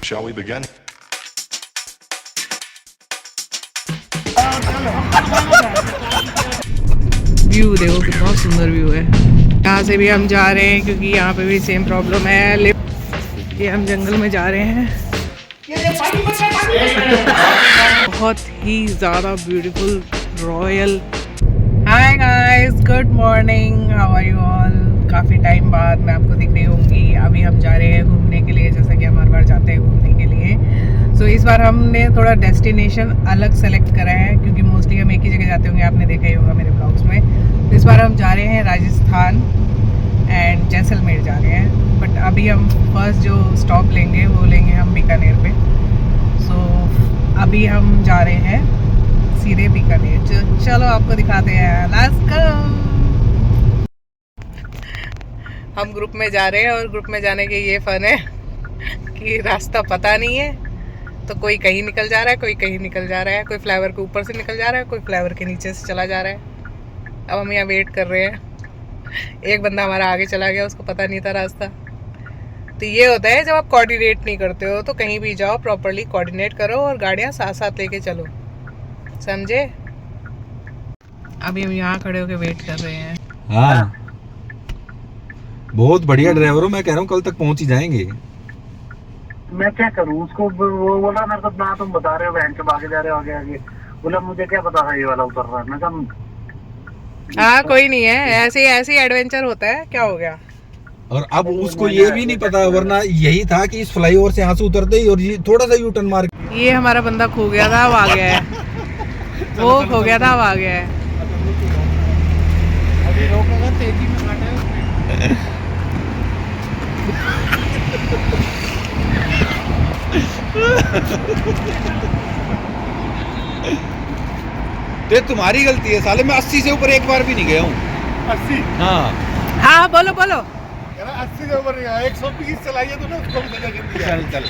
Shall we begin? View देखो कितना सुंदर व्यू है। यहाँ से भी हम जा रहे हैं क्योंकि यहाँ पे भी सेम प्रॉब्लम है। ये हम जंगल में जा रहे हैं। बहुत ही ज़्यादा beautiful royal. Hi guys, good morning, how are you all. काफ़ी टाइम बाद मैं आपको दिख रही होंगी। अभी हम जा रहे हैं घूमने के लिए, जैसे कि हम हर बार जाते हैं घूमने के लिए। सो इस बार हमने थोड़ा डेस्टिनेशन अलग सेलेक्ट करा है क्योंकि मोस्टली हम एक ही जगह जाते होंगे, आपने देखा ही होगा मेरे ब्लॉग्स में। तो इस बार हम जा रहे हैं राजस्थान एंड जैसलमेर जा रहे हैं। बट अभी हम फर्स्ट जो स्टॉप लेंगे वो लेंगे हम बीकानेर पे। सो अभी हम जा रहे हैं सीधे बीकानेर। चलो आपको दिखाते हैं, लेट्स गो। हम ग्रुप में जा रहे हैं और ग्रुप में जाने के ये फन है कि रास्ता पता नहीं है, तो कोई कहीं निकल जा रहा है, कोई कहीं निकल जा रहा है, कोई फ्लाईओवर के ऊपर से निकल जा रहा है, कोई फ्लाईओवर के नीचे से चला जा रहा है। अब हम यहाँ वेट कर रहे हैं। एक बंदा हमारा आगे चला गया, उसको पता नहीं था रास्ता। तो ये होता है जब आप कोऑर्डिनेट नहीं करते हो, तो कहीं भी जाओ प्रॉपरली कोऑर्डिनेट करो और गाड़ियाँ साथ साथ लेके चलो, समझे। अभी हम यहाँ खड़े होके वेट कर रहे हैं। हाँ, बहुत बढ़िया ड्राइवर हो। मैं कह रहा हूँ कल तक पहुंच ही जाएंगे। मैं क्या करूँ, उसको वो बोला मेरे को ना तुम बता रहे हो वैन से आगे जा रहे हो, आगे आगे। बोला मुझे क्या पता था ये वाला उतर रहा है। मैं कहा हाँ कोई नहीं है, ऐसे ही एडवेंचर होता है, क्या हो गया। और अब उसको ये भी नहीं पता, वरना यही था कि इस फ्लाईओवर से यहाँ से उतरते ही और ये थोड़ा सा यू टर्न मार। ये हमारा बंदा खो गया था, अब आ गया है। वो खो गया था, अब आ गया है। अभी रोकेगा, तेजी में काटा है। ये तुम्हारी गलती है साले। मैं 80 से ऊपर एक बार भी नहीं गया हूँ। 80? हाँ हाँ बोलो बोलो। 80 से ऊपर नहीं गया, 120 चलाइए तो ना उसको भी सजा कर दिया। चल चल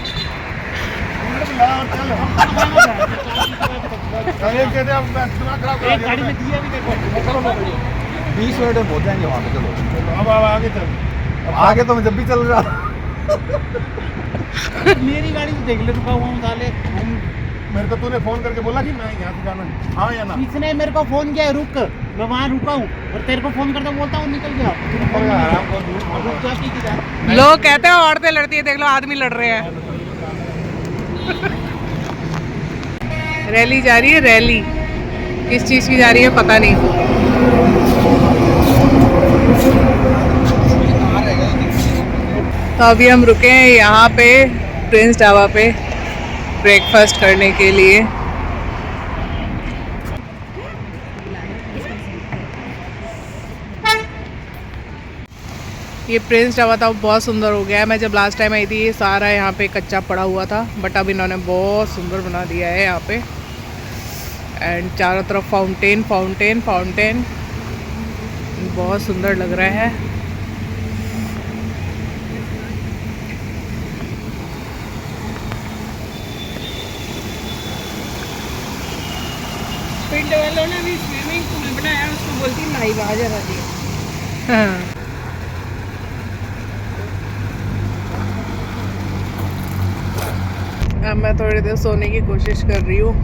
गाड़ी में दिया भी देखो। 20 मिनट में पहुंच जाएंगे वहाँ पे। चलो अब आगे चल। अब आगे तो मैं जब भी चल रहा। मेरी गाड़ी से देख ले, रुका हुआ हूँ साले। मेरे को तूने फोन करके बोला कि मैं यहाँ से जाना है, हाँ या ना? इसने मेरे को फोन किया, रुक, मैं वहाँ रुका हूँ और तेरे को फोन करता बोलता हूँ निकल गया। तूने फोन नहीं किया। लोग कहते हैं औरतें लड़ती है, देख लो आदमी लड़ रहे हैं। रैली जा रही है, रैली किस चीज की जा रही है पता नहीं। तो अभी हम रुके हैं यहाँ पे प्रिंस ढाबा पे ब्रेकफास्ट करने के लिए। ये प्रिंस ढाबा था, बहुत सुंदर हो गया है। मैं जब लास्ट टाइम आई थी ये सारा यहाँ पे कच्चा पड़ा हुआ था, बट अब इन्होंने बहुत सुंदर बना दिया है यहाँ पे। एंड चारों तरफ फाउंटेन फाउंटेन फाउंटेन, बहुत सुंदर लग रहा है। पिंड वालों ने भी स्विमिंग पूल बनाया, उसको बोलती नाई बाजा रहती है। अब मैं थोड़ी देर सोने की कोशिश कर रही हूँ,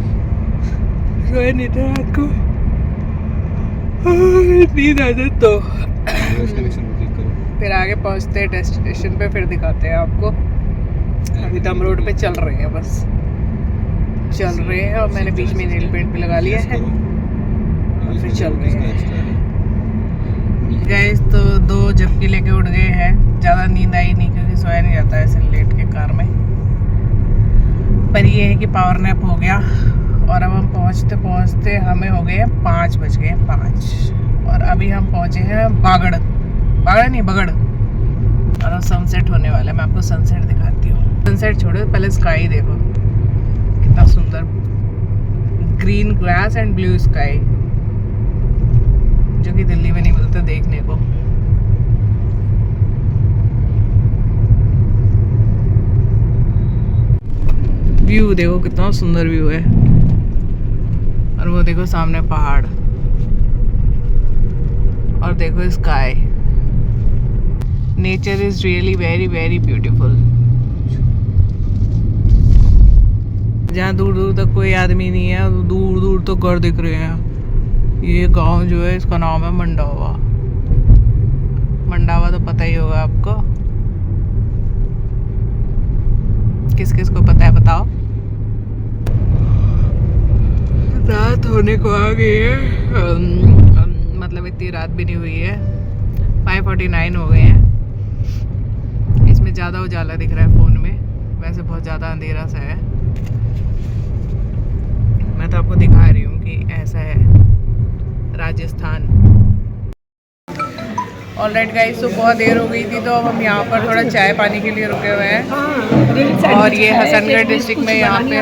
सोए नहीं था रात को, नींद आ जाए तो फिर आगे पहुँचते हैं डेस्टिनेशन पे, फिर दिखाते हैं आपको। अभी तो हम रोड पे चल रहे हैं, बस चल रहे हैं। और मैंने बीच में नेल पेंट भी लगा लिया है और फिर चल रहे हैं। गैस तो 2 झपकी लेके उठ गए हैं। ज़्यादा नींद आई नहीं क्योंकि सोया नहीं जाता ऐसे लेट के कार में। पर ये है कि पावर नैप हो गया। और अब हम पहुँचते पहुँचते हमें हो गए 5 बज गए 5। और अभी हम पहुँचे हैं बागड़ नहीं बगड़। और अब सनसेट होने वाला है, मैं आपको सनसेट दिखाती हूँ। सनसेट छोड़ो, पहले स्काई देखो कितना सुंदर, green grass and blue sky, जो कि दिल्ली में नहीं मिलता देखने को। व्यू देखो कितना सुंदर व्यू है। और वो देखो सामने पहाड़, और देखो sky. Nature is really very very beautiful. जहाँ दूर दूर तक कोई आदमी नहीं है, दूर दूर तक घर दिख रहे हैं। ये गांव जो है इसका नाम है मंडावा। मंडावा तो पता ही होगा आपको। किस किस को पता है बताओ। रात होने को आ गई है, मतलब इतनी रात भी नहीं हुई है, 5:49 हो गए हैं। इसमें ज़्यादा उजाला दिख रहा है फ़ोन में, वैसे बहुत ज़्यादा अंधेरा सा है। मैं तो आपको दिखा रही हूँ कि ऐसा है राजस्थान। ऑलराइट गाइस, तो बहुत देर हो गई थी, तो अब हम यहाँ पर थोड़ा चाय पानी के लिए रुके हुए हैं। और ये हसनगढ़ डिस्ट्रिक्ट में यहाँ पे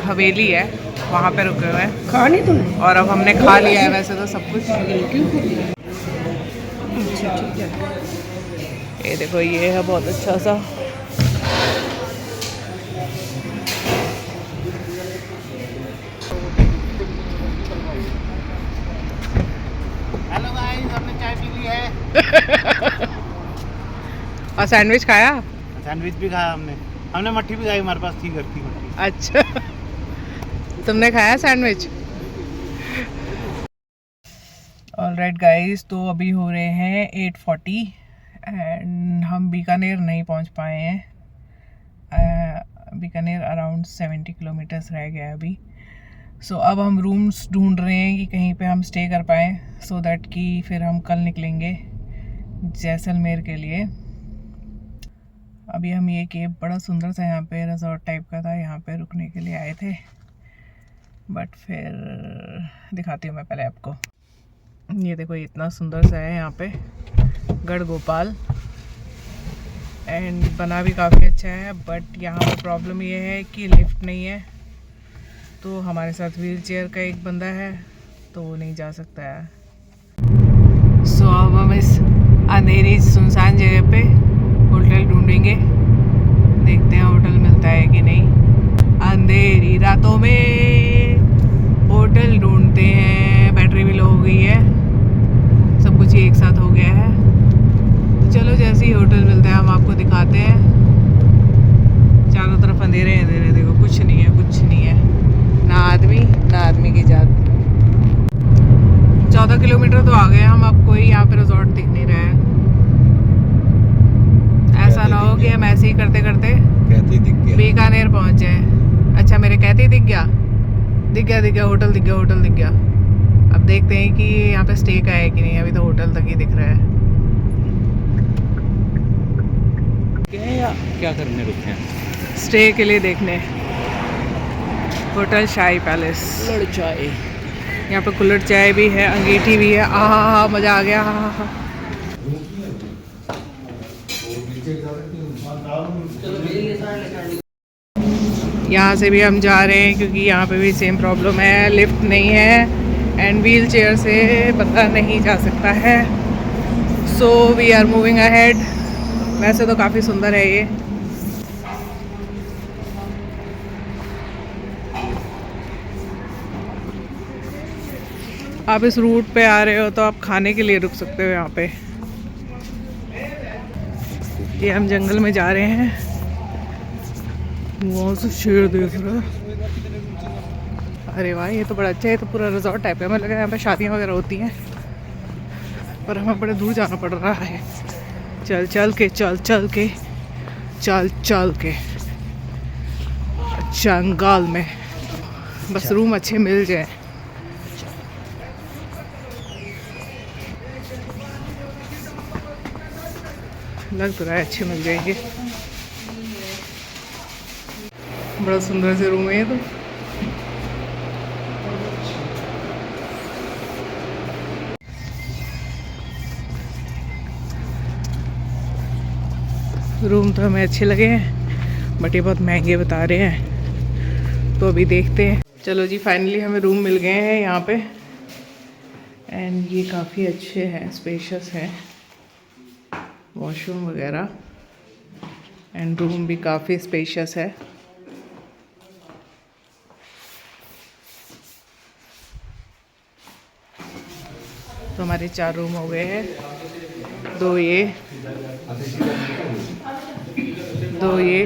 हवेली है, वहाँ पे रुके हुए हैं। खाने तुमने? और अब हमने खा लिया है वैसे तो सब कुछ। ये देखो, ये है बहुत अच्छा सा। हेलो गाइस, हमने चाय पी ली है। और सैंडविच खाया? सैंडविच भी खाया हमने मट्ठी भी खाई, हमारे पास थी घर की मट्ठी। अच्छा, तुमने खाया सैंडविच? ऑलराइट गाइस, तो अभी हो रहे हैं 8:40 एंड हम बीकानेर नहीं पहुंच पाए हैं। बीकानेर अराउंड 70 किलोमीटर्स रह गया है अभी। सो अब हम रूम्स ढूंढ रहे हैं कि कहीं पे हम स्टे कर पाएँ, सो दैट कि फिर हम कल निकलेंगे जैसलमेर के लिए। अभी हम ये केप बड़ा सुंदर सा यहाँ पे रिजॉर्ट टाइप का था, यहाँ पे रुकने के लिए आए थे, बट फिर दिखाती हूँ मैं पहले आपको। ये देखो, ये इतना सुंदर सा है यहाँ पे गढ़ गोपाल, एंड बना भी काफ़ी अच्छा है। बट यहाँ पर प्रॉब्लम ये है कि लिफ्ट नहीं है, तो हमारे साथ व्हील चेयर का एक बंदा है, तो वो नहीं जा सकता है। सो अब हम इस अंधेरी सुनसान जगह पे होटल ढूंढेंगे, देखते हैं होटल मिलता है कि नहीं। अंधेरी रातों में होटल ढूंढते हैं। बैटरी भी लो हो गई है, सब कुछ ही एक साथ हो गया है। तो चलो, जैसे ही होटल मिलता है हम आपको दिखाते हैं। चारों तरफ अंधेरे अंधेरे, देखो कुछ नहीं है, कुछ नहीं है, ना आदमी की जात। 14 किलोमीटर तो आ गए हम, अब कोई यहाँ पे रिजॉर्ट दिख नहीं रहा है। ऐसा ना हो कि हम ऐसे ही करते करते कहते दिख गया बीकानेर पहुँच जाए। अच्छा, मेरे कहते ही दिख गया, होटल दिख गया। अब देखते हैं कि यहाँ पे स्टे का है कि नहीं। अभी तो होटल तक ही दिख रहा है। क्या करने रुके हैं? स्टे के लिए देखने होटल शाही पैलेस। चाय, यहाँ पे कुल्हड़ चाय भी है, अंगीठी भी है। आहा, मज़ा आ गया। यहाँ से भी हम जा रहे हैं क्योंकि यहाँ पे भी सेम प्रॉब्लम है, लिफ्ट नहीं है एंड व्हील चेयर से बंदा नहीं जा सकता है। So we are moving ahead. वैसे तो काफ़ी सुंदर है ये। आप इस रूट पे आ रहे हो तो आप खाने के लिए रुक सकते हो यहाँ पे। ये हम जंगल में जा रहे हैं, वहाँ से शेर देख रहा है। अरे वाह, ये तो बड़ा अच्छा है। तो पूरा रिजॉर्ट टाइप है, हमें लगा यहाँ पे शादियाँ वगैरह होती हैं, पर हमें बड़े दूर जाना पड़ रहा है। चल के जंगल में, बस रूम अच्छे मिल जाए। लग तो रहा है अच्छे मिल जाएंगे। बड़ा सुंदर से रूम है ये तो। रूम तो हमें अच्छे लगे हैं, बट ये बहुत महंगे बता रहे हैं, तो अभी देखते हैं। चलो जी, फाइनली हमें रूम मिल गए हैं यहाँ पे, एंड ये काफ़ी अच्छे हैं, स्पेशियस है, वॉशरूम वगैरह, एंड रूम भी काफ़ी स्पेशियस है। तो हमारे 4 रूम हो गए हैं, 2 ये, 2 ये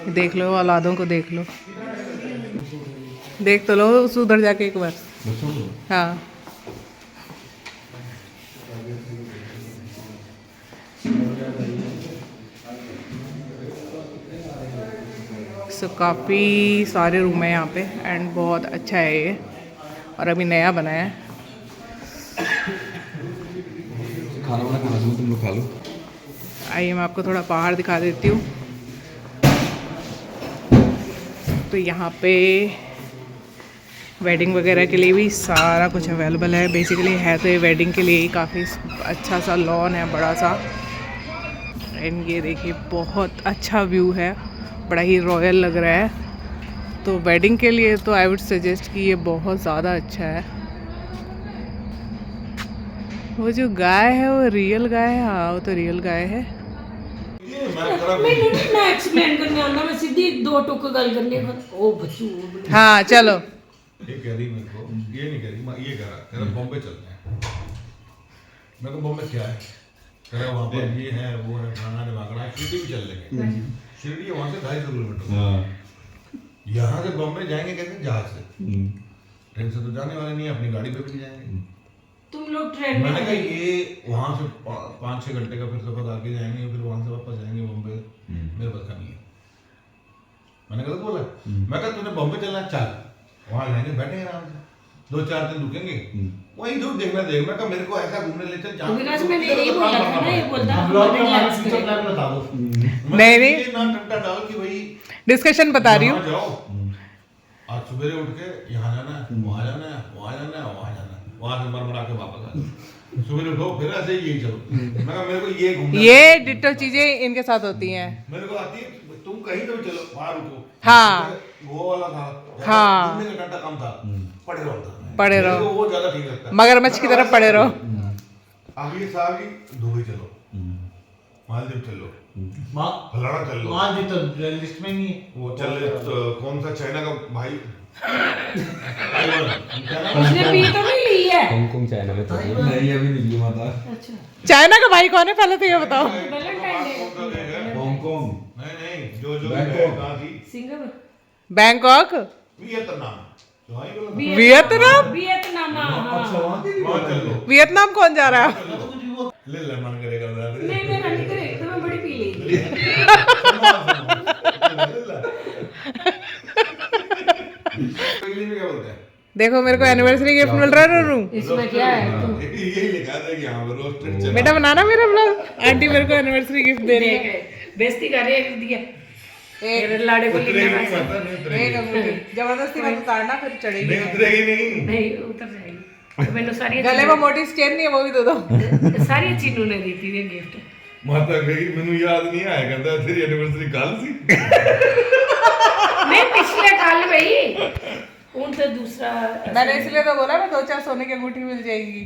देख लो औलादों को, देख लो, देख तो लो उस उधर जाके एक बार। हाँ सो काफ़ी सारे रूम है यहाँ पे एंड बहुत अच्छा है ये, और अभी नया बना है। खाना वाना खा लो, तुम लोग खा लो। आइए मैं आपको थोड़ा बाहर दिखा देती हूँ। तो यहाँ पे वेडिंग वगैरह के लिए भी सारा कुछ अवेलेबल है। बेसिकली है तो ये वेडिंग के लिए ही काफ़ी अच्छा सा लॉन है, बड़ा सा। एंड ये देखिए बहुत अच्छा व्यू है, बड़ा ही रॉयल लग रहा है। तो वेडिंग के लिए तो आई वुड सजेस्ट कि ये बहुत ज़्यादा अच्छा है। वो जो गाय है वो रियल गाय है। हाँ वो तो रियल गाय है। मैं एक्सप्लेन करने आना, मैं सीधी दो टुक गल करने ओ बच्चू। हाँ चलो। ये कह रही मेरे को, ये नहीं कह रही, ये कह रहा बॉम्बे चलते हैं। मैं को बॉम्बे क्या है, कह रहा वहाँ पर ये है वो है, खाना दिमागना, शिरडी भी चल लेंगे। शिरडी वहाँ से 250 किलोमीटर। यहाँ से बॉम्बे जाएंगे कैसे, जहाज से। ट्रेन से तो जाने वाले नहीं, अपनी गाड़ी पे भी नहीं जाएंगे। तुम लोग ट्रेन में, मैंने कहा ये वहाँ से 5-6 घंटे का फिर सफर आगे जाएंगे, फिर वहाँ से वापस जाएंगे बॉम्बे, मेरे पास का नहीं है। मैंने गलत बोला? मैं कहा तूने बॉम्बे चलना, चल वहाँ जाएंगे, बैठेंगे आराम से, 2-4 दिन रुकेंगे, वहीं जो देखना देख। मैं कहा मेरे को ऐसा घूमने ले चल जहाँ विकास मैंने यही बोला था ना, ये बोलता बता दो। नहीं ना टंटा डाल कि भाई डिस्कशन बता रही हूँ। जाओ आज सवेरे उठ के यहाँ जाना है, वहाँ जाना है, वहाँ जाना है, वहाँ जाना है, वहाँ से मरमरा के वापस आ जाओ। सुबह उठो फिर ऐसे ही यही चलो। मैं कहा मेरे को ये घूमना, ये डिट्टो चीजें इनके साथ होती हैं। मेरे को आती है, तुम कहीं तो भी चलो, वहाँ रुको। हाँ वो वाला था, हाँ। घूमने का घंटा कम था, पड़े रहो था, पड़े रहो। मेरे को वो ज्यादा ठीक लगता है। मगरमच्छ की तरफ पड़े रहो। अगली साल ही दुबई चलो, मालदीव चलो, फलाना चल लो। मालदीव तो लिस्ट में नहीं है। वो चल तो कौन सा चाइना का भाई उसने पी तो नहीं ली है। हांगकांग चाइना में तो नहीं, अभी नहीं लिया था। अच्छा चाइना का भाई कौन है पहले तो ये बताओ। वैलेंटाइन डे, हांगकांग नहीं जो बैंकॉक। कहाँ थी, Singapore, Bangkok, Vietnam, Vietnam. Vietnam. हाँ वहाँ चल लो। वियतनाम कौन जा रहा है? ले मन करेगा नहीं मेरा नहीं करे तो मैं बड़ी पी ली। इंग्लिश में क्या बोलते हैं? देखो मेरे को एनिवर्सरी गिफ्ट मिल रहा है। इसमें क्या है? यही लिखा था कि हाँ रोस्टेड चना। बेटा बनाना मेरा ब्लॉग। आंटी मेरे को एनिवर्सरी गिफ्ट दे रही है। बेइज्जती कर रही है दिया मेरे लाड़े को उतरेगी लेना नहीं, माता नहीं उतरेगी। जबरदस्ती मत उतारना, फिर चढ़ेगी। नहीं उतरेगी नहीं। नहीं उतर जाएगी। तो मैंने सारी गले में मोटी चेन नहीं है, वो भी दे दो। सारी चीनू ने दी थी गिफ्ट। माता कही मैनू याद नहीं आया करता तेरी एनिवर्सरी कल सी। नहीं पिछले कल भाई उन तो दूसरा मैंने इसलिए तो बोला ना 2-4 सोने की अंगूठी मिल जाएगी,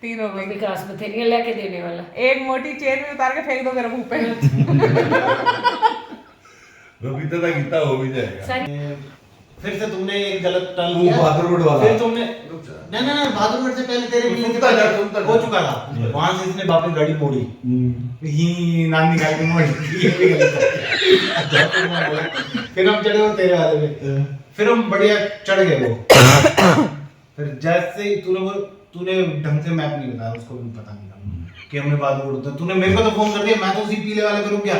3 हो गई। विकास में थे लेके देने वाला। एक मोटी चेन में उतार के फेंक दो मेरे मुंह पे। रबीता का गीता हो भी जाएगा। सारी फिर से तुमने एक गलत टर्न वो लिया। बहादुरगढ़ वाला। फिर तुमने ना बहादुरगढ़ से पहले तेरे मिलने के बाद हो चुका था। वहां से इसने वापस गाड़ी मोड़ी, ही नाम निकाल के मोड़ी। ये भी गलत है। फिर हम चढ़े वो तेरे वाले में, फिर हम बढ़िया चढ़ गए वो। फिर जैसे ही तूने ढंग से मैप नहीं बताया, उसको भी पता नहीं था कि हमने बहादुरगढ़। तूने मेरे को तो फोन कर दिया, मैं तो उसी पीले वाले पे रुक गया।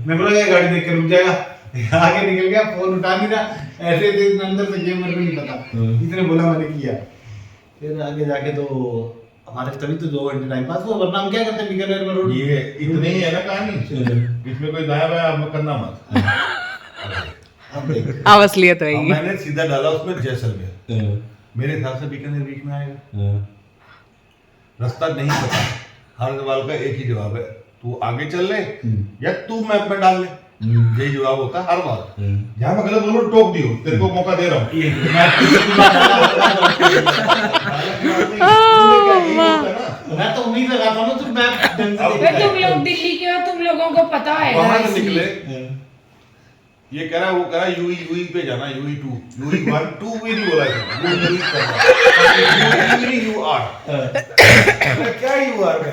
मैं बोला ये गाड़ी देख के रुक जाएगा, आगे निकल गया, फोन उठा नहीं रहा, ऐसे दिन अंदर से गेम मेरे को नहीं पता, इतने बोला मैंने किया। फिर आगे जाके तो हमारे तभी तो 2 घंटे टाइम पास हुआ, वरना हम क्या करते बीकानेर में रोड। ये इतनी ही है ना कहानी, इसमें कोई दाया बाया आप करना मत। अब देख असलियत है अब ये। मैंने सीधा डाला उसमें जैसलमेर, मेरे हिसाब से बीकानेर बीच में आएगा। रास्ता नहीं पता, हर सवाल का एक ही जवाब है, तू आगे चल ले या तू मैप में डाल ले, यही जवाब होता है हर बार। जहाँ मैं गलत बोलूं टोक दियो, तेरे को मौका दे रहा हूँ। मैं तो उम्मीद लगा था ना तुम मैप ढंग से फिर तुम लोग दिल्ली के हो, तुम लोगों को पता है वहां से निकले ये कह रहा है, वो कह रहा है यूई पे जाना, यूई 2 यूई 1 2 भी नहीं बोला इसने, यूई करना यू आर क्या यू आर में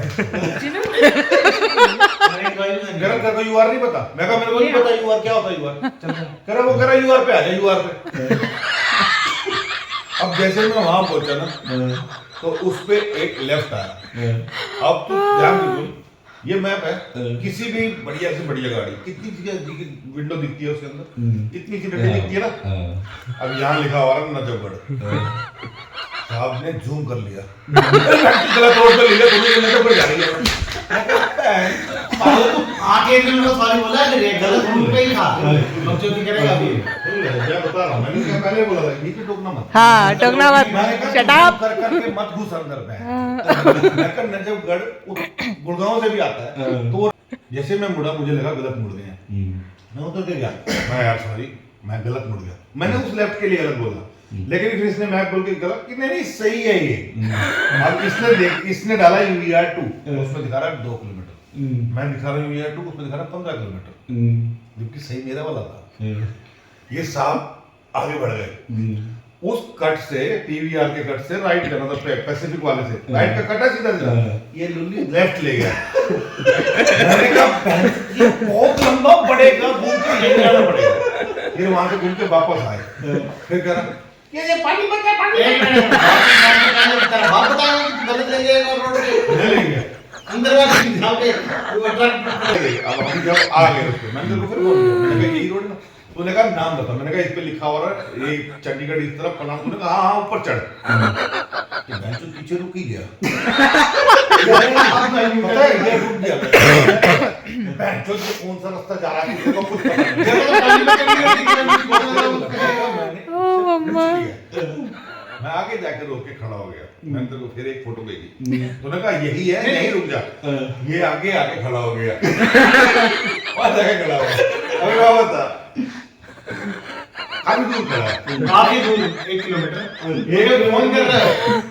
गलत कर, यू आर नहीं पता, मैं कहा मेरे को नहीं पता यू आर क्या होता है, यू आर कह रहा, वो कह रहा यू आर पे आ जा, यू आर पे। अब जैसे मैं वहां पहुंचा ना तो उस पे एक लेफ्ट आया। अब तो ध्यान दीजिए, ये मैप है, किसी भी बढ़िया से बढ़िया गाड़ी कितनी विंडो दिखती है उसके अंदर, इतनी सी डिटेल दिखती है ना। अब यहाँ लिखा हुआ है नजफगढ़, साहब ने जूम कर लिया, गलत रोड पे ले लिया, तुम्हें नजफगढ़ जा रही है। आगे एक मिनट सॉरी बोला कि गलत रूट पे ही था, अब जो भी करेगा अभी मैं बता रहा हूँ, मैंने क्या पहले बोला था, नीचे टोकना मत। हाँ, टोकना मत, मैंने कहा shut up। कर करके मत घुस अंदर में। मैं कहा नजफगढ़ गुड़गांव से भी आता है, तो जैसे मैं मुड़ा, मुझे लगा गलत मुड़ गए, मैं उधर के गया, मैं यार सॉरी मैं गलत मुड़ गया, मैंने उस लेफ्ट के लिए गलत बोला, लेकिन फिर इसने मैप बोल के गलत कि नहीं सही है ये। अब इसने डाला यूआर 2, उसमें दिखा रहा है 2 किलोमीटर, मैं दिखा रहा हूँ यूआर 2, उसमें दिखा रहा है 15 किलोमीटर, जबकि सही मेरा वाला था। ये साहब आगे बढ़ गए, उस कट से पीवीआर के कट से राइट जाना था, पैसिफिक वाले से राइट का कटा सीधा सीधा, ये लुल्ली लेफ्ट ले गया। मैंने कहा ये बहुत लंबा पड़ेगा, घूम के यहीं जाना पड़ेगा। फिर वहां से घूम के वापस आए, फिर कह रहा ये पानी बचा, पानी बात बताया कि गलत ले गए और रोड पे ले लेंगे अंदर वाले जहाँ पे वो ट्रक। अब हम जब आ गए उसपे, मैंने तेरे को फिर बोल दिया, मैंने कहा यही रोड ना, तूने कहा नाम बता, मैंने कहा इस पे लिखा हो रहा है ये चंडीगढ़ इस तरफ पनाम, तूने कहा हाँ ऊपर चढ़, ये बेंच तो पीछे रुक ही गया, पता है ये रुक गया, बेंच तो कौन सा रास्ता जा रहा है किसी को कुछ पता नहीं। मैं आगे जाकर रोक के खड़ा हो गया, मैंने तेरे को फिर एक फोटो भेजी, तूने कहा यही है, नहीं रुक जा, ये आगे आके खड़ा हो गया, वहां जाके खड़ा हो गया। अबे क्या बता, काफी दूर खड़ा है, काफी दूर 1 किलोमीटर। ये फोन कर रहा है,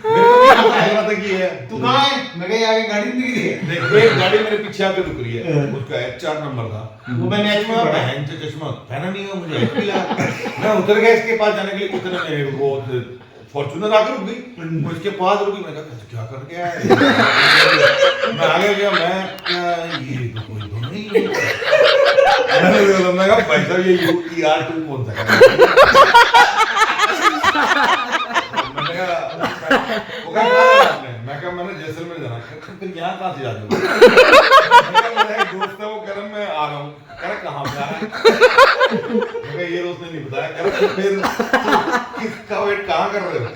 मेरे को क्या पता था कि ये तू कहाँ है? मैं कहीं आगे गाड़ी नहीं दिख रही है। देख एक गाड़ी मेरे पीछे आके रुक रही है, उसका HR नंबर था, वो मैंने चश्मा पहन से चश्मा पहना नहीं है, मुझे मिला, मैं उतर गया इसके पास जाने के लिए, उतने में वो फॉर्च्यूनर आके रुक गई, वो इसके पास रुकी, मैं कहा क्या कर गया है, मैं आगे गया, मैं क्या ये तो कोई तो नहीं है, मैं कहा भाई साहब ये UTR 2 कौन सा है, मैं कहा मैंने जैसलमेर जाना, फिर यहाँ कहाँ से जा रहे हो, मेरा एक दोस्त है वो कह रहा मैं आ रहा हूँ, कह रहा कहाँ पे आ रहा है, मैं ये दोस्त ने नहीं बताया, कह रहा फिर किसका वेट कहाँ कर रहे हो,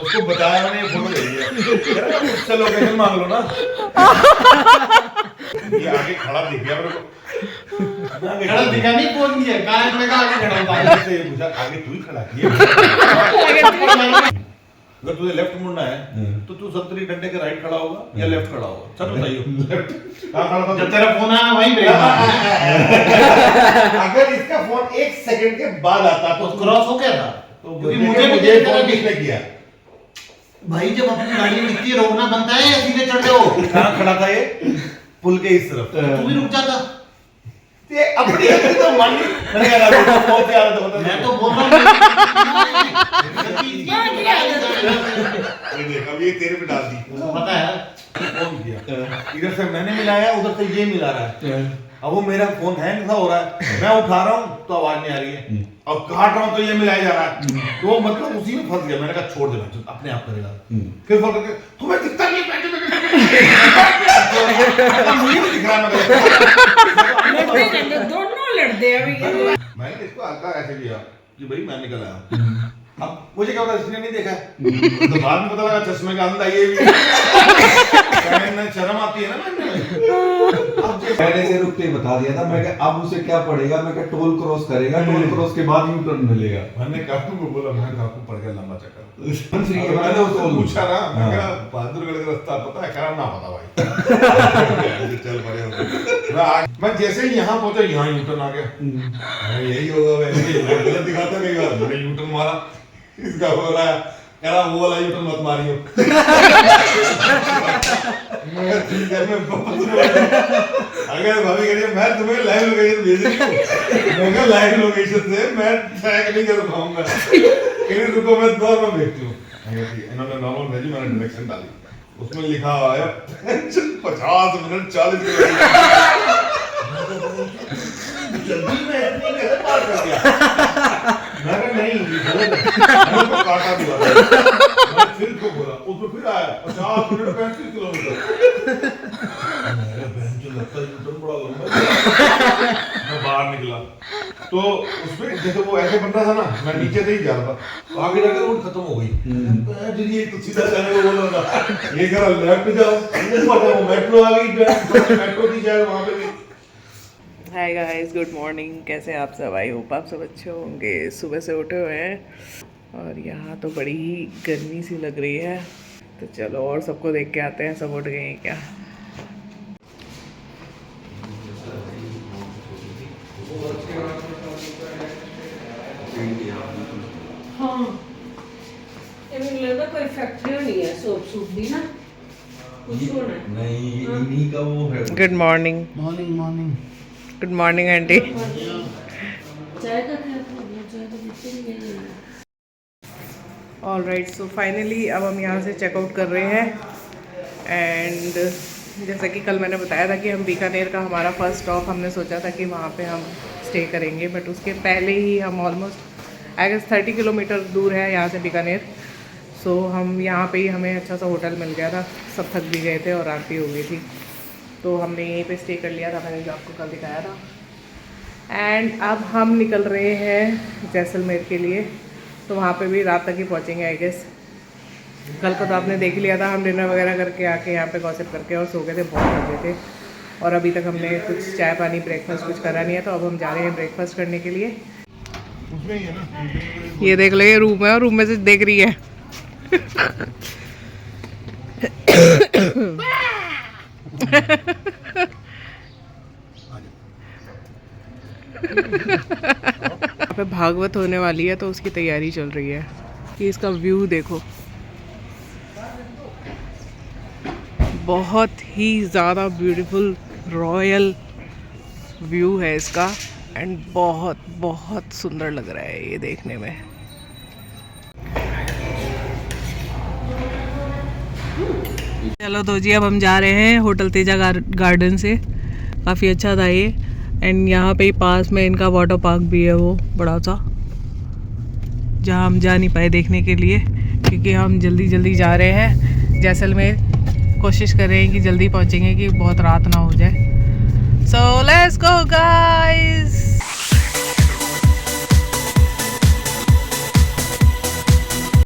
उसको बताया मैंने, ये फोटो भेजी है, कह रहा उससे लोकेशन मांग लो ना, ये आगे खड़ा दिख गया मेरे को, खड़ा दिखा नहीं, फोन किया, कहाँ है? मैं कहा आगे खड़ा हूँ। से ये पूछा आगे तू ही खड़ा किया, अगर तुझे लेफ्ट मुड़ना है तो तू संतरी डंडे के राइट खड़ा होगा या लेफ्ट खड़ा होगा, सच बताइए लेफ्ट कहाँ खड़ा था, जब तेरा फोन आया वहीं पे अगर इसका फोन 1 सेकंड के बाद आता तो क्रॉस हो गया था, तो क्योंकि मुझे मुझे फोन किसने किया, भाई जब अपनी गाड़ी दिखती है रोकना बनता है या सीधे चढ़ जाओ? कहाँ खड़ा था ये, पुल के इस तरफ, तू भी रुक जाता। ये अपनी तो मन मैंने कहा बहुत याद है, मैं तो बोल रहा हूँ देख अब ये तेरे पे डाल दी, पता है फोन किया, इधर से मैंने मिलाया, उधर से ये मिला रहा है, अब वो मेरा फोन हैंग सा हो रहा है, मैं उठा रहा हूँ तो आवाज नहीं आ रही है, और काट रहा हूँ तो ये मिलाया जा रहा है, तो वो मतलब उसी में फंस गया, मैंने कहा छोड़ दे अपने आप करेगा, फिर फोन करके तुम्हें दिखता नहीं है, मुझे नहीं दिख रहा, दोनों लड़ते हैं अभी। मैंने इसको हल्का ऐसे किया कि भाई मैं निकल आया, अब मुझे क्या पता इसने नहीं देखा, तो बाद में पता लगा चश्मे का अंधा ये भी, शर्म आती है ना मैंने से रुक के बता दिया था, मैं कहा अब उसे क्या पड़ेगा, मैं कहा टोल क्रॉस करेगा, टोल क्रॉस के बाद यू टर्न मिलेगा, मैंने काकू को बोला, मैं काकू पड़ गया लंबा चक्कर, मैंने उसको पूछा ना, मैं कहा बहादुरगढ़ का रास्ता पता है, कह रहा ना पता भाई, चल पड़े मैं जैसे ही यहाँ पहुंचा, यहाँ यू टर्न आ गया, यही होगा गलत दिखाता कई बार, मैंने यू टर्न मारा, इसका हो रहा है, कह रहा वो वाला यू टर्न मत मारियो, मैं ठीक है मैं अगर भाभी कह रही है मैं तुम्हें लाइव लोकेशन भेज रही हूँ, मैं कहा लाइव लोकेशन से मैं ट्रैक नहीं कर पाऊंगा, कहीं रुको मैं नॉर्मल भेजती हूँ। इन्होंने नॉर्मल भेजी, मैंने डायरेक्शन डाली, उसमें लिखा हुआ है 50 मिनट 40 मिनट। जल्दी मैं इतनी कैसे पार कर गया? मैं कहा नहीं गलत है, मैंने उसको काटा दिया, मैंने फिर को बोला, उसमें फिर आया 50 मिनट 35 किलोमीटर। मेरे बहन जो लगता है यूटर्न बड़ा लंबा है। मैं बाहर निकला तो उसमें जैसे वो ऐसे बन रहा था ना, मैं नीचे से ही जा रहा था, आगे जाकर रोड खत्म हो गई। ये तो सीधा जाने को बोल रहा था, ये करा लेफ्ट जाओ, वो मेट्रो आ गई, मेट्रो की जाए वहाँ पे भी। हाय गाइस, गुड मॉर्निंग। कैसे आप सब? आई होप आप सब अच्छे होंगे। सुबह से उठे हुए हैं और यहाँ तो बड़ी ही गर्मी सी लग रही है, तो चलो और सबको देख के आते हैं, सब उठ गए हैं क्या। हाँ ये मुझे लगता कोई फैक्ट्री नहीं है सोप सूप दी ना, कुछ होना है। नहीं, इन्हीं का वो है। Good morning. Morning good morning aunty. चाय का क्या प्रॉब्लम, चाय तो पीते नहीं है। ऑलराइट, सो फाइनली अब हम यहाँ से चेकआउट कर रहे हैं। एंड जैसा कि कल मैंने बताया था कि हम बीकानेर का हमारा फर्स्ट स्टॉप, हमने सोचा था कि वहाँ पे हम स्टे करेंगे, बट उसके पहले ही हम ऑलमोस्ट आई गेस 30 किलोमीटर दूर है यहाँ से बीकानेर। सो हम यहाँ पे ही, हमें अच्छा सा होटल मिल गया था, सब थक भी गए थे और रात भी हो गई थी, तो हमने यहीं पे स्टे कर लिया था, मैंने जो आपको कल दिखाया था। एंड अब हम निकल रहे हैं जैसलमेर के लिए, तो वहाँ पे भी रात तक ही पहुँचेंगे आई गेस। कल का तो आपने देख लिया था, हम डिनर वगैरह करके आके यहाँ पे गॉसिप करके और सो गए थे, बहुत थक गए थे। और अभी तक हमने कुछ चाय पानी ब्रेकफास्ट कुछ करा नहीं है, तो अब हम जा रहे हैं ब्रेकफास्ट करने के लिए। उसमें ही है ना, ये देख लो, ये रूम है और रूम में से देख रही है। यहाँ पे भागवत होने वाली है, तो उसकी तैयारी चल रही है। कि इसका व्यू देखो, बहुत ही ज़्यादा ब्यूटीफुल रॉयल व्यू है इसका, एंड बहुत बहुत सुंदर लग रहा है ये देखने में। चलो तो जी, अब हम जा रहे हैं होटल तेजा गार्डन से। काफ़ी अच्छा था ये, एंड यहाँ पे ही पास में इनका वाटर पार्क भी है, वो बड़ा सा, जहाँ हम जा नहीं पाए देखने के लिए, क्योंकि हम जल्दी जल्दी जा रहे हैं जैसलमेर। कोशिश कर रहे हैं कि जल्दी पहुँचेंगे, कि बहुत रात ना हो जाए। So let's go guys.